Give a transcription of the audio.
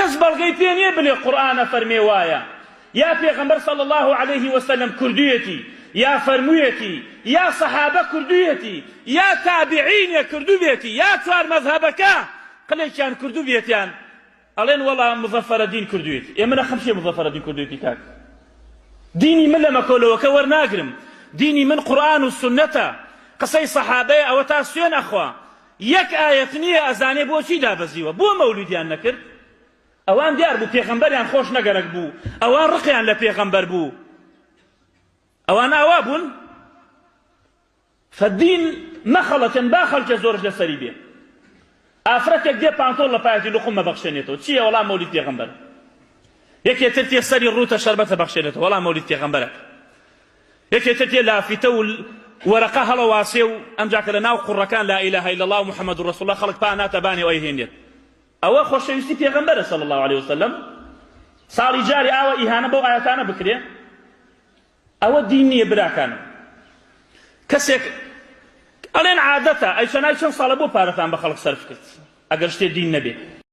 کەس بەڵگەی پێ نییە بڵێ قورئانە فەرمێ وایە، یا پێغەمبەر صلی الله عليه وسلم کردوویەتی، یا فەرموویەتی، یا سەحابە کردوویەتی، یا تابعینێ کردوویەتی، یا چوار مەذهەبەکە قلێکیان کردوویەتیان ئەڵێن وەڵا مزەفەرەدین کردوویەتی. ئێمە نەخەمشێ مزەفەرەدین کردوویەتی کاک. دینی من لە مەکۆلەوەکە وەرناگرم، دینی من قورئان و سنەتە، قسەی سەحابەیە، ئەوە تا سوێن ئەخوا. یەک ئاەت نییە ئەزانێ بۆچی دابەزیوە، بۆ مەولودیان نەکرد. ئەوان دیار بوو پێغەمبەریان خۆش نەگەرەک بوو، ئەوان ڕقیان لە پێغەمبەر بوو، ئەوان ئاوا بوون. فەدین مەخەڵەتن با خەڵکە زۆرش لەسەری بێ. ئافرەتێک دێ پانتۆڵ لە پایەتی لوقم مەبەخشێنێتەوە، چییە؟ وەڵام مەولید پێغەمبەر. یەکێتر تێ سەری ڕوتە شەربەتە بەخشێنێتەوە، وەڵام مەولید پێغەمبەرە. یەکێتر تێ لافیتە و وەرەقە هەڵەواسێ و ئەمجاکە لە ناو قوڕەکان لا ئیلاهە ئیلا الله محەممەد ڕەسوڵ الله خەڵک پا ناتەبانێ و ئەیهێنێت. ئەوە خۆشەویستی پێغەمبەرە صلی الله عليه وسلم. ساڵی جاری ئاوە ئیهانە بەو ئاەتانە بکرێ، ئەوە دین نییە براکانم. کەسێک ئەڵێن عادەتە، ئەی چەند ساڵە بۆ پارەتان بە خەڵک سەرف کرد ئەگەر شتێ دین نەبێ.